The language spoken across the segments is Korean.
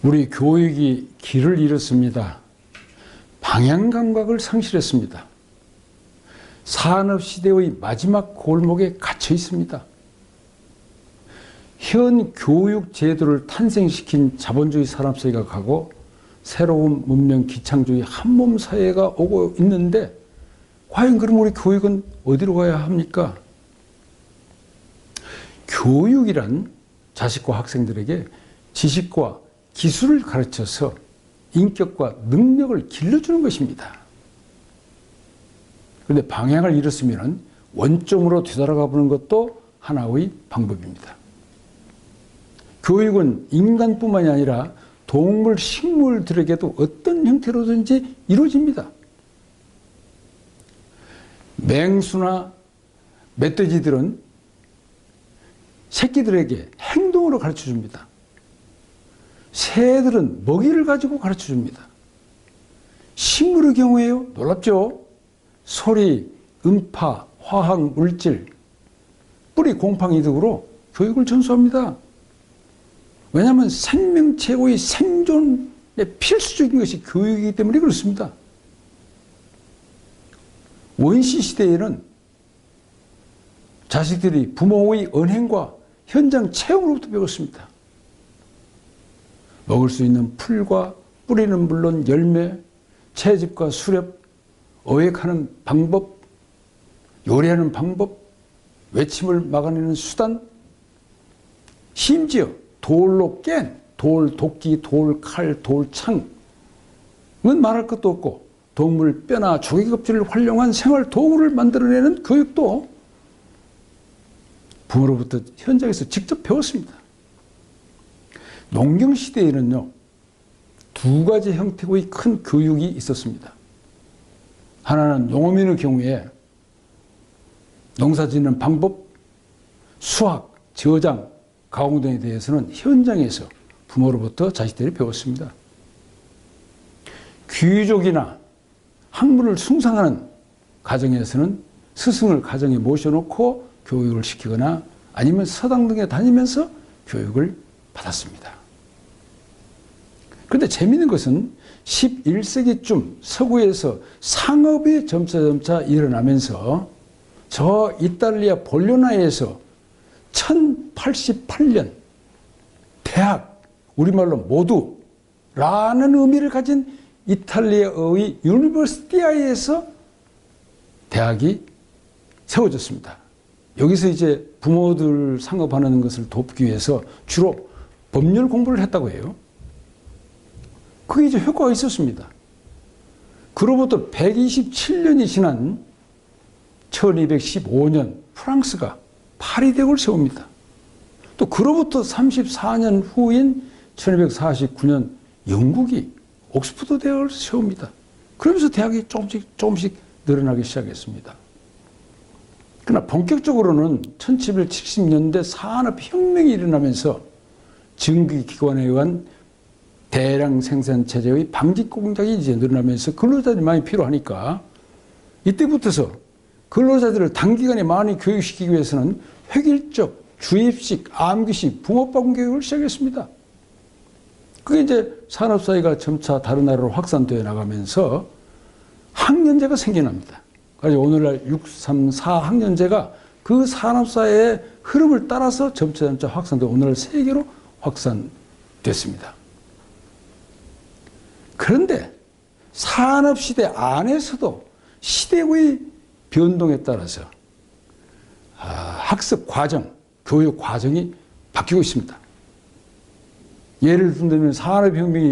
우리 교육이 길을 잃었습니다. 방향 감각을 상실했습니다. 산업시대의 마지막 골목에 갇혀 있습니다. 현 교육 제도를 탄생시킨 자본주의 산업사회가 가고 새로운 문명 기창주의 한몸 사회가 오고 있는데 과연 그럼 우리 교육은 어디로 가야 합니까? 교육이란 자식과 학생들에게 지식과 기술을 가르쳐서 인격과 능력을 길러주는 것입니다. 그런데 방향을 잃었으면 원점으로 되돌아가 보는 것도 하나의 방법입니다. 교육은 인간뿐만이 아니라 동물, 식물들에게도 어떤 형태로든지 이루어집니다. 맹수나 멧돼지들은 새끼들에게 행동으로 가르쳐줍니다. 새들은 먹이를 가지고 가르쳐줍니다. 식물의 경우에요, 놀랍죠? 소리, 음파, 화학, 물질, 뿌리 곰팡이 등으로 교육을 전수합니다. 왜냐하면 생명체의 생존에 필수적인 것이 교육이기 때문에 그렇습니다. 원시 시대에는 자식들이 부모의 언행과 현장 체험으로부터 배웠습니다. 먹을 수 있는 풀과 뿌리는 물론 열매, 채집과 수렵, 어획하는 방법, 요리하는 방법, 외침을 막아내는 수단, 심지어 돌로 깬 돌, 도끼, 돌, 칼, 돌창은 말할 것도 없고 동물 뼈나 조개 껍질을 활용한 생활 도구를 만들어내는 교육도 부모로부터 현장에서 직접 배웠습니다. 농경시대에는요, 두 가지 형태의 큰 교육이 있었습니다. 하나는 농어민의 경우에 농사 짓는 방법, 수학, 저장, 가공 등에 대해서는 현장에서 부모로부터 자식들이 배웠습니다. 귀족이나 학문을 숭상하는 가정에서는 스승을 가정에 모셔놓고 교육을 시키거나 아니면 서당 등에 다니면서 교육을 받았습니다. 그런데 재미있는 것은 11세기쯤 서구에서 상업이 점차 일어나면서 저 이탈리아 볼로나에서 1088년 대학, 우리말로 모두라는 의미를 가진 이탈리아의 유니버시티아에서 대학이 세워졌습니다. 여기서 이제 부모들 상업하는 것을 돕기 위해서 주로 법률 공부를 했다고 해요. 그게 이제 효과가 있었습니다. 그로부터 127년이 지난 1215년 프랑스가 파리 대학을 세웁니다. 또 그로부터 34년 후인 1249년 영국이 옥스퍼드 대학을 세웁니다. 그러면서 대학이 조금씩 늘어나기 시작했습니다. 그러나 본격적으로는 1770년대 산업혁명이 일어나면서 증기기관에 의한 대량 생산 체제의 방직 공작이 이제 늘어나면서 근로자들이 많이 필요하니까 이때부터서 근로자들을 단기간에 많이 교육시키기 위해서는 획일적, 주입식, 암기식, 붕어빵 교육을 시작했습니다. 그게 이제 산업사회가 점차 다른 나라로 확산되어 나가면서 학년제가 생겨납니다. 그래서 오늘날 634 학년제가 그 산업사회의 흐름을 따라서 점차 확산되어 오늘날 세계로 확산됐습니다. 그런데 산업시대 안에서도 시대의 변동에 따라서 학습 과정, 교육 과정이 바뀌고 있습니다. 예를 들면 산업혁명이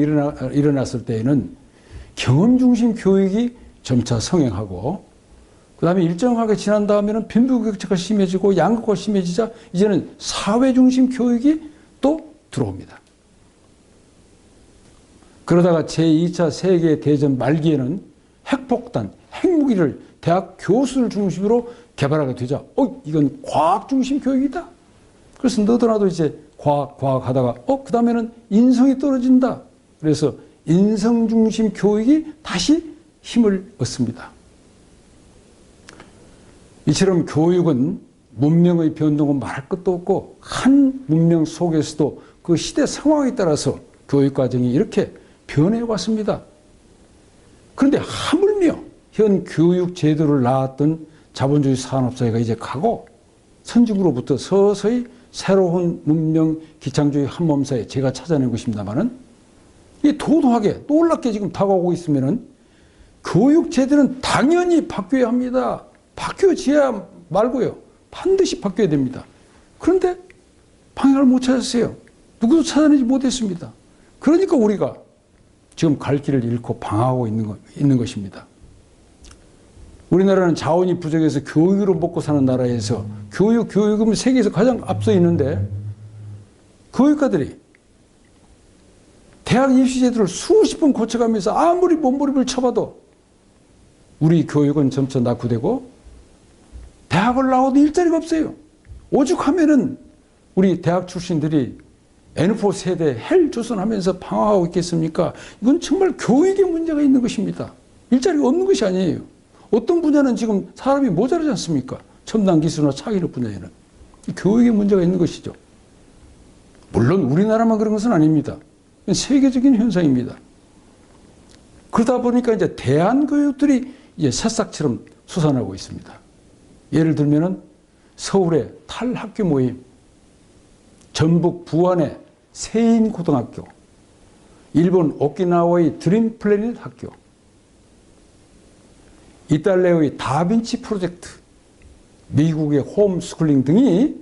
일어났을 때에는 경험 중심 교육이 점차 성행하고 그 다음에 일정하게 지난 다음에는 빈부격차가 심해지고 양극화가 심해지자 이제는 사회 중심 교육이 또 들어옵니다. 그러다가 제2차 세계대전 말기에는 핵폭탄, 핵무기를 대학 교수를 중심으로 개발하게 되자 이건 과학 중심 교육이다. 그래서 너도나도 이제 과학 하다가 그 다음에는 인성이 떨어진다. 그래서 인성 중심 교육이 다시 힘을 얻습니다. 이처럼 교육은 문명의 변동은 말할 것도 없고 한 문명 속에서도 그 시대 상황에 따라서 교육과정이 이렇게 변해왔습니다. 그런데 하물며 현 교육제도를 낳았던 자본주의 산업사회가 이제 가고 선진국으로부터 서서히 새로운 문명 기창주의 한몸사회 제가 찾아낸 것입니다만은 이 도도하게 놀랍게 지금 다가오고 있으면은 교육제도는 당연히 바뀌어야 합니다. 바뀌어져야 말고요. 반드시 바뀌어야 됩니다. 그런데 방향을 못 찾았어요. 누구도 찾아내지 못했습니다. 그러니까 우리가 지금 갈 길을 잃고 방황하고 있는 것입니다. 우리나라는 자원이 부족해서 교육으로 먹고 사는 나라에서 교육은 세계에서 가장 앞서 있는데 교육가들이 대학 입시제도를 수십 번 고쳐가면서 아무리 몸부림을 쳐봐도 우리 교육은 점차 낙후되고 대학을 나와도 일자리가 없어요. 오죽하면은 우리 대학 출신들이 N4 세대 헬 조선하면서 방황하고 있겠습니까? 이건 정말 교육에 문제가 있는 것입니다. 일자리가 없는 것이 아니에요. 어떤 분야는 지금 사람이 모자라지 않습니까? 첨단 기술이나 차기력 분야에는. 교육에 문제가 있는 것이죠. 물론 우리나라만 그런 것은 아닙니다. 세계적인 현상입니다. 그러다 보니까 이제 대안교육들이 이제 새싹처럼 솟아나고 있습니다. 예를 들면은 서울의 탈학교 모임, 전북 부안의 세인고등학교, 일본 오키나와의 드림 플래닛 학교, 이탈리아의 다빈치 프로젝트, 미국의 홈스쿨링 등이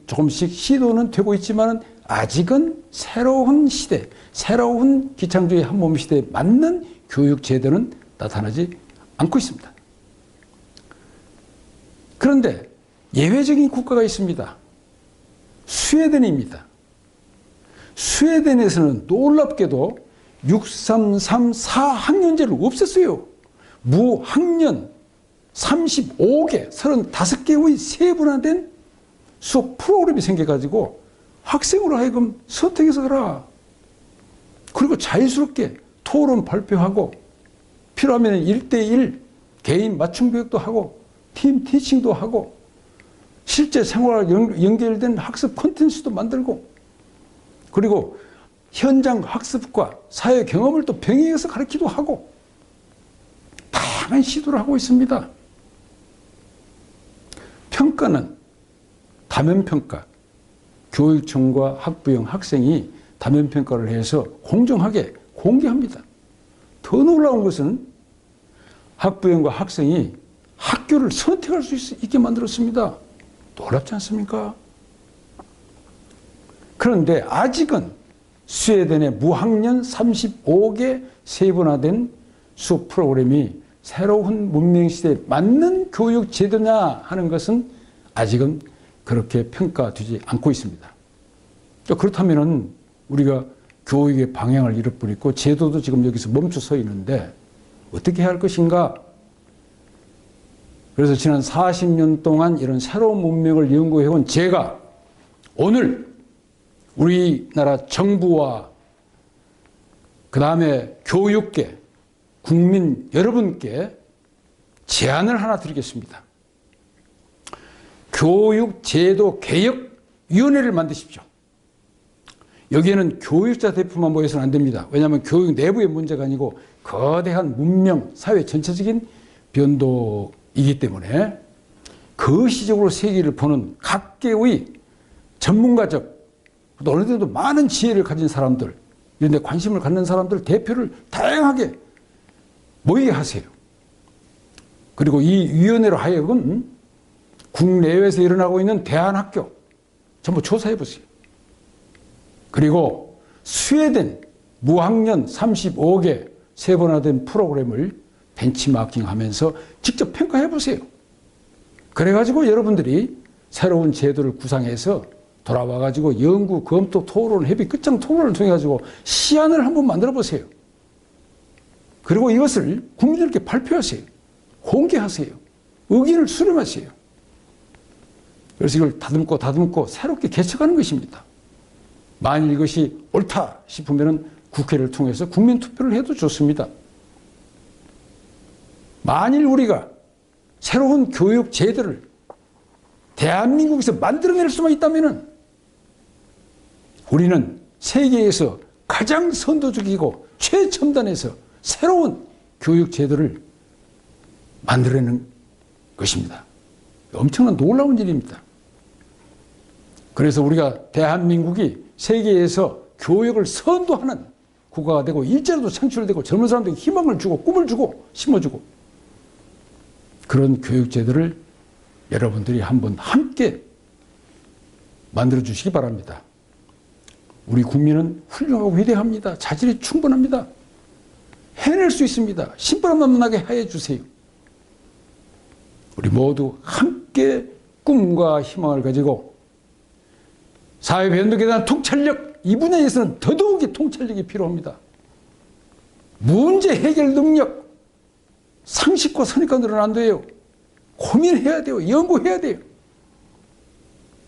조금씩 시도는 되고 있지만 아직은 새로운 시대, 새로운 기창주의 한몸 시대에 맞는 교육 제도는 나타나지 않고 있습니다. 그런데 예외적인 국가가 있습니다. 스웨덴입니다. 스웨덴에서는 놀랍게도 633 4학년제를 없앴어요. 무학년 35개, 35개의 세분화된 수업 프로그램이 생겨가지고 학생으로 하여금 선택해서 가라. 그리고 자유스럽게 토론 발표하고 필요하면 1대1 개인 맞춤 교육도 하고 팀 티칭도 하고 실제 생활과 연결된 학습 콘텐츠도 만들고 그리고 현장 학습과 사회 경험을 또 병행해서 가르치기도 하고 다양한 시도를 하고 있습니다. 평가는 다면평가, 교육청과 학부형, 학생이 다면평가를 해서 공정하게 공개합니다. 더 놀라운 것은 학부형과 학생이 학교를 선택할 수 있게 만들었습니다. 놀랍지 않습니까? 그런데 아직은 스웨덴의 무학년 35개 세분화된 수업 프로그램이 새로운 문명시대에 맞는 교육 제도냐 하는 것은 아직은 그렇게 평가되지 않고 있습니다. 그렇다면 우리가 교육의 방향을 잃어버리고 제도도 지금 여기서 멈춰 서 있는데 어떻게 해야 할 것인가? 그래서 지난 40년 동안 이런 새로운 문명을 연구해온 제가 오늘 우리나라 정부와 그 다음에 교육계, 국민 여러분께 제안을 하나 드리겠습니다. 교육제도개혁위원회를 만드십시오. 여기에는 교육자 대표만 모여서는 안 됩니다. 왜냐하면 교육 내부의 문제가 아니고 거대한 문명, 사회 전체적인 변도이기 때문에 거시적으로 세계를 보는 각계의 전문가적, 또 어느 정도 많은 지혜를 가진 사람들, 이런 데 관심을 갖는 사람들 대표를 다양하게 모이게 하세요. 그리고 이 위원회로 하여금 국내외에서 일어나고 있는 대안학교 전부 조사해 보세요. 그리고 스웨덴 무학년 35개 세분화된 프로그램을 벤치마킹하면서 직접 평가해 보세요. 그래가지고 여러분들이 새로운 제도를 구상해서 돌아와가지고 연구, 검토, 토론, 협의, 끝장 토론을 통해가지고 시안을 한번 만들어 보세요. 그리고 이것을 국민들께 발표하세요. 공개하세요. 의견을 수렴하세요. 그래서 이걸 다듬고 새롭게 개척하는 것입니다. 만일 이것이 옳다 싶으면 국회를 통해서 국민투표를 해도 좋습니다. 만일 우리가 새로운 교육 제도를 대한민국에서 만들어낼 수만 있다면 우리는 세계에서 가장 선도적이고 최첨단에서 새로운 교육 제도를 만들어내는 것입니다. 엄청난 놀라운 일입니다. 그래서 우리가 대한민국이 세계에서 교육을 선도하는 국가가 되고 일자리도 창출되고 젊은 사람들에게 희망을 주고 꿈을 주고 심어주고 그런 교육 제도를 여러분들이 한번 함께 만들어 주시기 바랍니다. 우리 국민은 훌륭하고 위대합니다. 자질이 충분합니다. 해낼 수 있습니다. 신바람나게 하여 주세요. 우리 모두 함께 꿈과 희망을 가지고 사회변dok에 대한 통찰력, 이 분야에서는 더더욱이 통찰력이 필요합니다. 문제 해결 능력, 상식과 선입관들은 안 돼요. 고민해야 돼요. 연구해야 돼요.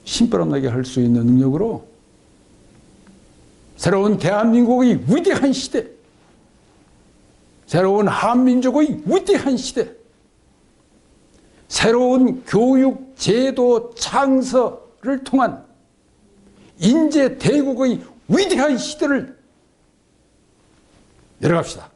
신바람나게 할 수 있는 능력으로 새로운 대한민국의 위대한 시대, 새로운 한민족의 위대한 시대, 새로운 교육 제도 창설을 통한 인재 대국의 위대한 시대를 열어갑시다.